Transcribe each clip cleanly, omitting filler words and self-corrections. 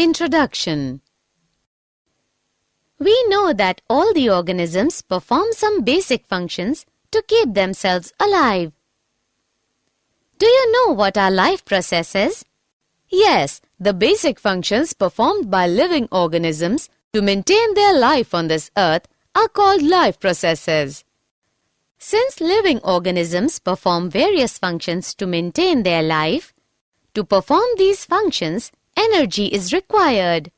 Introduction. We know that all the organisms perform some basic functions to keep themselves alive. Do you know what are life processes? Yes, the basic functions performed by living organisms to maintain their life on this earth are called life processes. Since living organisms perform various functions to maintain their life, to perform these functions, energy is required.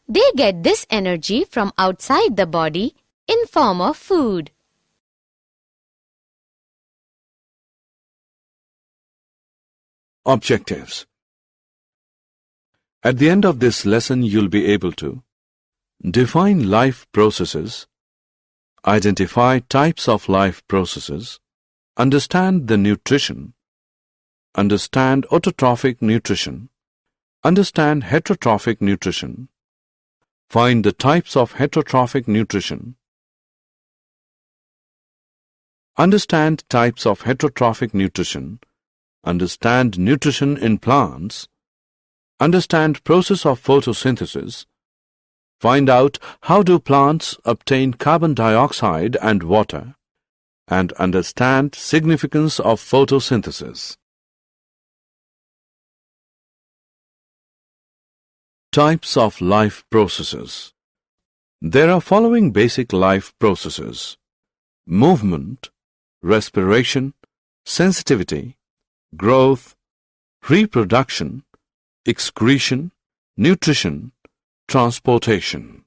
They get this energy from outside the body in form of food. Objectives. At the end of this lesson, you'll be able to define life processes, identify types of life processes, understand the nutrition, understand autotrophic nutrition, understand heterotrophic nutrition, find the types of heterotrophic nutrition, understand types of heterotrophic nutrition, understand nutrition in plants, understand process of photosynthesis, find out how do plants obtain carbon dioxide and water, and understand significance of photosynthesis. Types of life processes. There are following basic life processes: movement, respiration, sensitivity, growth, reproduction, excretion, nutrition, transportation.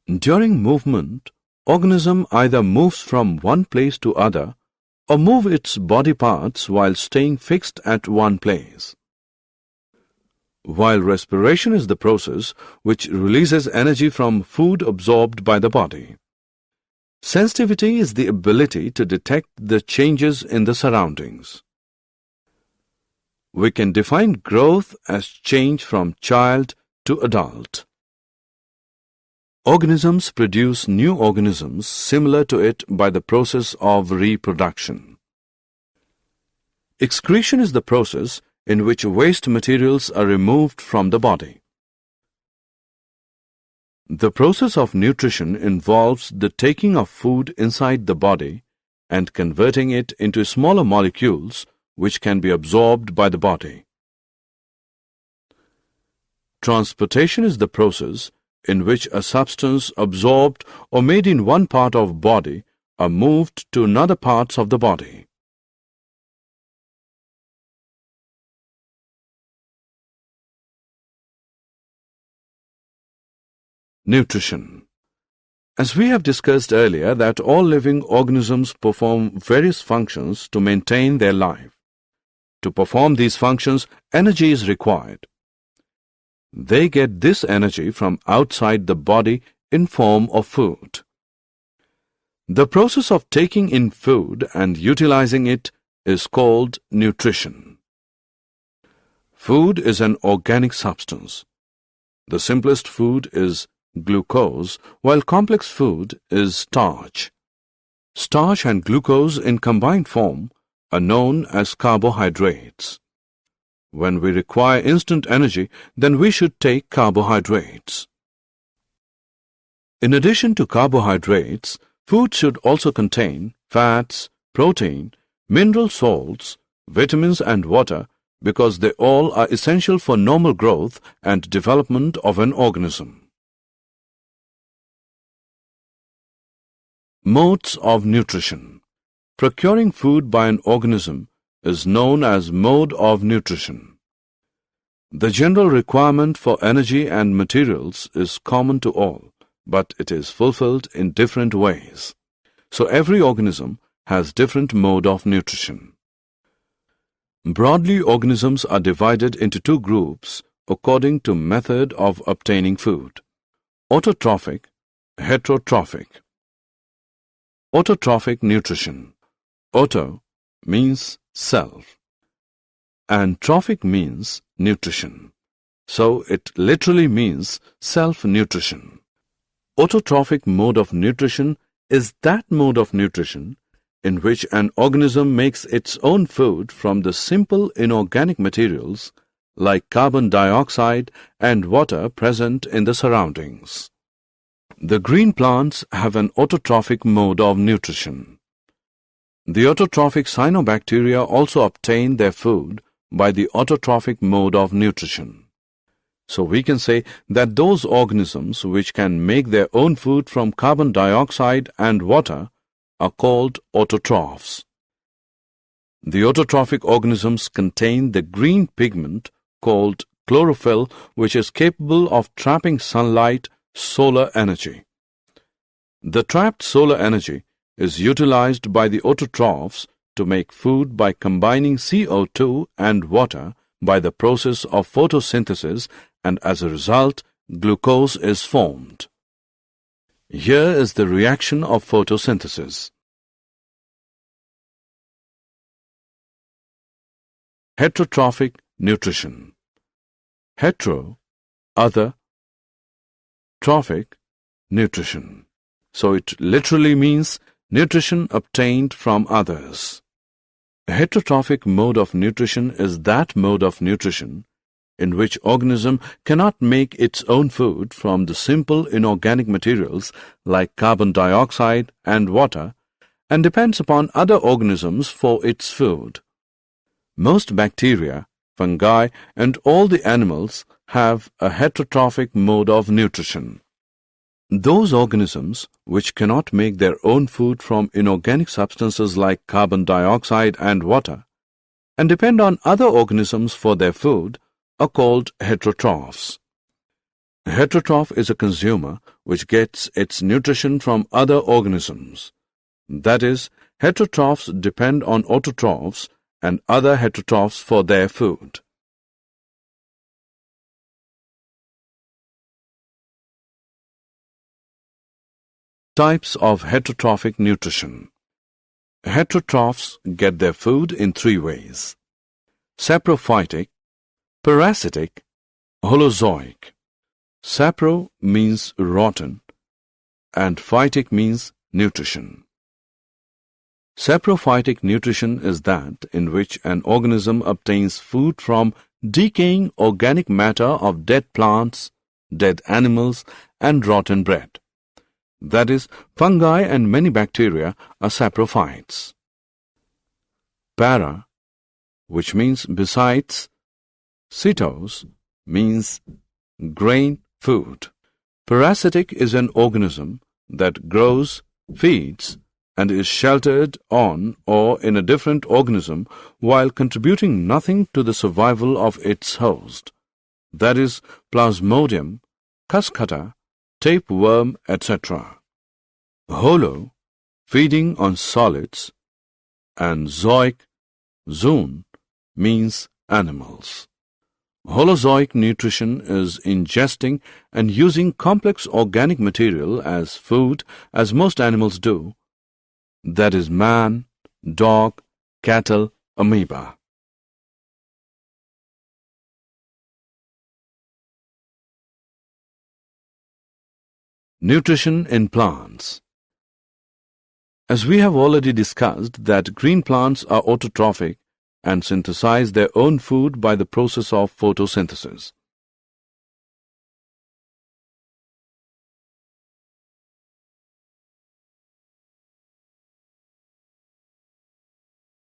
During movement, organism either moves from one place to other or move its body parts while staying fixed at one place. While respiration is the process which releases energy from food absorbed by the body. Sensitivity is the ability to detect the changes in the surroundings. We can define growth as change from child to adult. Organisms produce new organisms similar to it by the process of reproduction. Excretion is the process in which waste materials are removed from the body. The process of nutrition involves the taking of food inside the body and converting it into smaller molecules which can be absorbed by the body. Transportation is the process in which a substance absorbed or made in one part of body are moved to another parts of the body. Nutrition. As we have discussed earlier that all living organisms perform various functions to maintain their life. To perform these functions, energy is required. They get this energy from outside the body in form of food. The process of taking in food and utilizing it is called nutrition. Food is an organic substance. The simplest food is glucose, while complex food is starch. Starch and glucose in combined form are known as carbohydrates. When we require instant energy, then we should take carbohydrates. In addition to carbohydrates, food should also contain fats, protein, mineral salts, vitamins and water because they all are essential for normal growth and development of an organism. Modes of nutrition. Procuring food by an organism is known as mode of nutrition. The general requirement for energy and materials is common to all, but it is fulfilled in different ways. So every organism has different mode of nutrition. Broadly, organisms are divided into two groups according to method of obtaining food: autotrophic, heterotrophic. Autotrophic nutrition. Auto means self and trophic means nutrition. So it literally means self-nutrition. Autotrophic mode of nutrition is that mode of nutrition in which an organism makes its own food from the simple inorganic materials like carbon dioxide and water present in the surroundings. The green plants have an autotrophic mode of nutrition. The autotrophic cyanobacteria also obtain their food by the autotrophic mode of nutrition. So we can say that those organisms which can make their own food from carbon dioxide and water are called autotrophs. The autotrophic organisms contain the green pigment called chlorophyll, which is capable of trapping sunlight, solar energy. The trapped solar energy is utilized by the autotrophs to make food by combining CO2 and water by the process of photosynthesis, and as a result, glucose is formed. Here is the reaction of photosynthesis. Heterotrophic nutrition. Hetero, other, trophic, nutrition. So it literally means nutrition obtained from others. A heterotrophic mode of nutrition is that mode of nutrition in which organism cannot make its own food from the simple inorganic materials like carbon dioxide and water and depends upon other organisms for its food. Most bacteria, fungi, and all the animals have a heterotrophic mode of nutrition. Those organisms which cannot make their own food from inorganic substances like carbon dioxide and water and depend on other organisms for their food are called heterotrophs. A heterotroph is a consumer which gets its nutrition from other organisms. That is, heterotrophs depend on autotrophs and other heterotrophs for their food. Types of heterotrophic nutrition. Heterotrophs get their food in three ways: saprophytic, parasitic, holozoic. Sapro means rotten and phytic means nutrition. Saprophytic nutrition is that in which an organism obtains food from decaying organic matter of dead plants, dead animals, and rotten bread. That is, fungi and many bacteria are saprophytes. Para, which means besides, cytos means grain food. Parasitic is an organism that grows, feeds, and is sheltered on or in a different organism while contributing nothing to the survival of its host. That is, Plasmodium, Cuscuta, tapeworm, etc. Holo, feeding on solids, and zoic, zoon, means animals. Holozoic nutrition is ingesting and using complex organic material as food as most animals do, that is man, dog, cattle, amoeba. Nutrition in plants. As we have already discussed that green plants are autotrophic and synthesize their own food by the process of photosynthesis.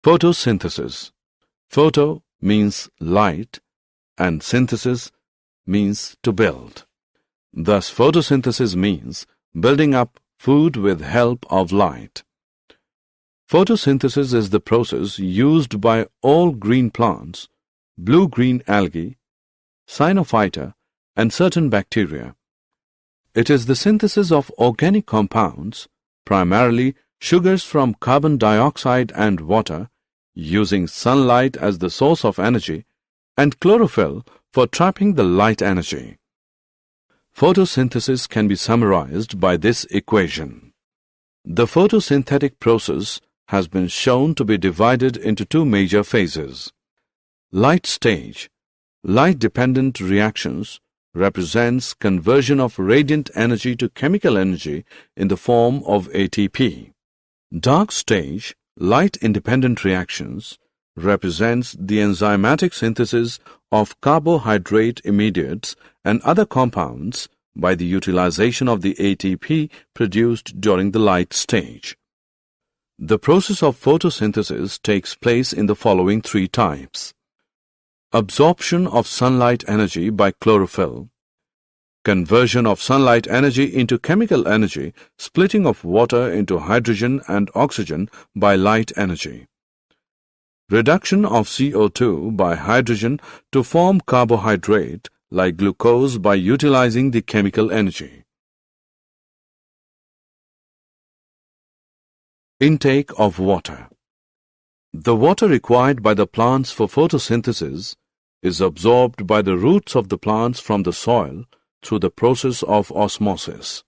Photosynthesis. Photo means light and synthesis means to build. Thus, photosynthesis means building up food with help of light. Photosynthesis is the process used by all green plants, blue-green algae, cyanophyta, and certain bacteria. It is the synthesis of organic compounds, primarily sugars from carbon dioxide and water, using sunlight as the source of energy, and chlorophyll for trapping the light energy. Photosynthesis can be summarized by this equation. The photosynthetic process has been shown to be divided into two major phases. Light stage, light-dependent reactions, represents conversion of radiant energy to chemical energy in the form of ATP. Dark stage, light-independent reactions, represents the enzymatic synthesis of carbohydrate immediates and other compounds by the utilization of the ATP produced during the light stage. The process of photosynthesis takes place in the following three types: absorption of sunlight energy by chlorophyll, conversion of sunlight energy into chemical energy, splitting of water into hydrogen and oxygen by light energy, reduction of CO2 by hydrogen to form carbohydrate like glucose by utilizing the chemical energy. Intake of water. The water required by the plants for photosynthesis is absorbed by the roots of the plants from the soil through the process of osmosis.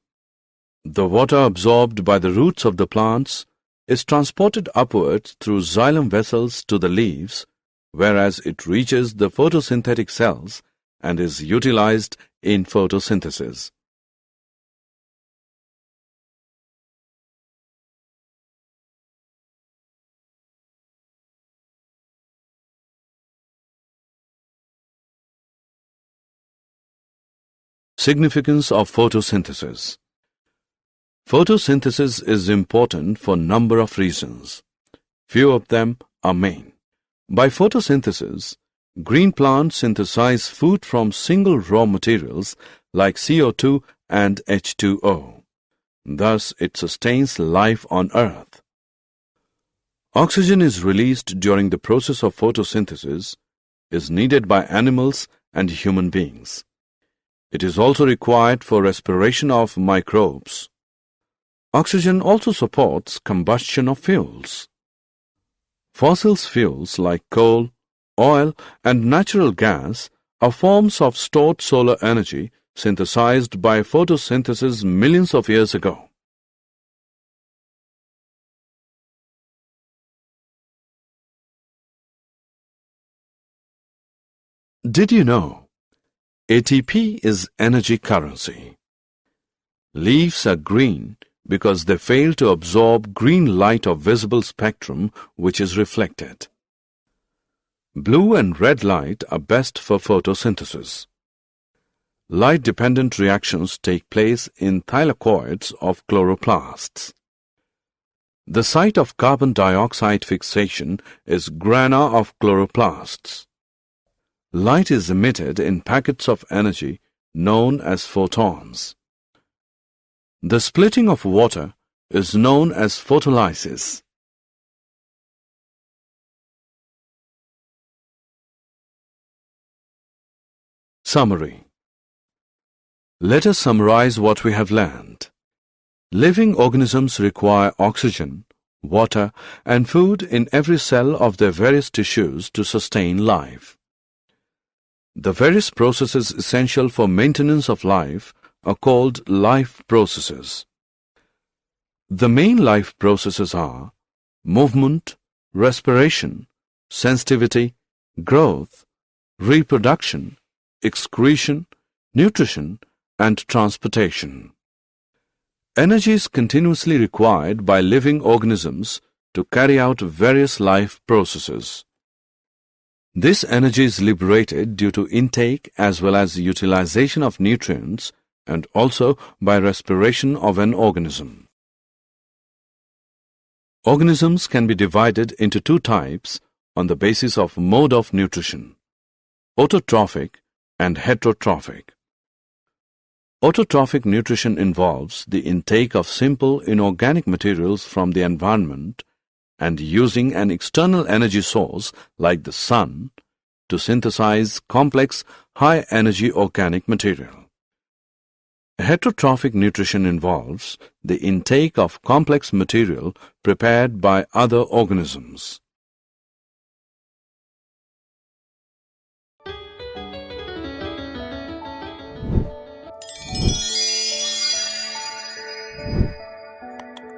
The water absorbed by the roots of the plants is transported upwards through xylem vessels to the leaves, whereas it reaches the photosynthetic cells and is utilized in photosynthesis. Significance of photosynthesis. Photosynthesis is important for a number of reasons. Few of them are main. By photosynthesis, green plants synthesize food from single raw materials like CO2 and H2O. Thus, it sustains life on Earth. Oxygen is released during the process of photosynthesis, is needed by animals and human beings. It is also required for respiration of microbes. Oxygen also supports combustion of fuels. Fossil fuels like coal, oil, and natural gas are forms of stored solar energy synthesized by photosynthesis millions of years ago. Did you know ATP is energy currency? Leaves are green because they fail to absorb green light of visible spectrum which is reflected. Blue and red light are best for photosynthesis. Light-dependent reactions take place in thylakoids of chloroplasts. The site of carbon dioxide fixation is grana of chloroplasts. Light is emitted in packets of energy known as photons. The splitting of water is known as photolysis. Summary. Let us summarize what we have learned. Living organisms require oxygen, water, and food in every cell of their various tissues to sustain life. The various processes essential for maintenance of life are called life processes. The main life processes are movement, respiration, sensitivity, growth, reproduction, excretion, nutrition, and transportation. Energy is continuously required by living organisms to carry out various life processes. This energy is liberated due to intake as well as utilization of nutrients and also by respiration of an organism. Organisms can be divided into two types on the basis of mode of nutrition: autotrophic and heterotrophic. Autotrophic nutrition involves the intake of simple inorganic materials from the environment and using an external energy source like the sun to synthesize complex, high-energy organic material. Heterotrophic nutrition involves the intake of complex material prepared by other organisms.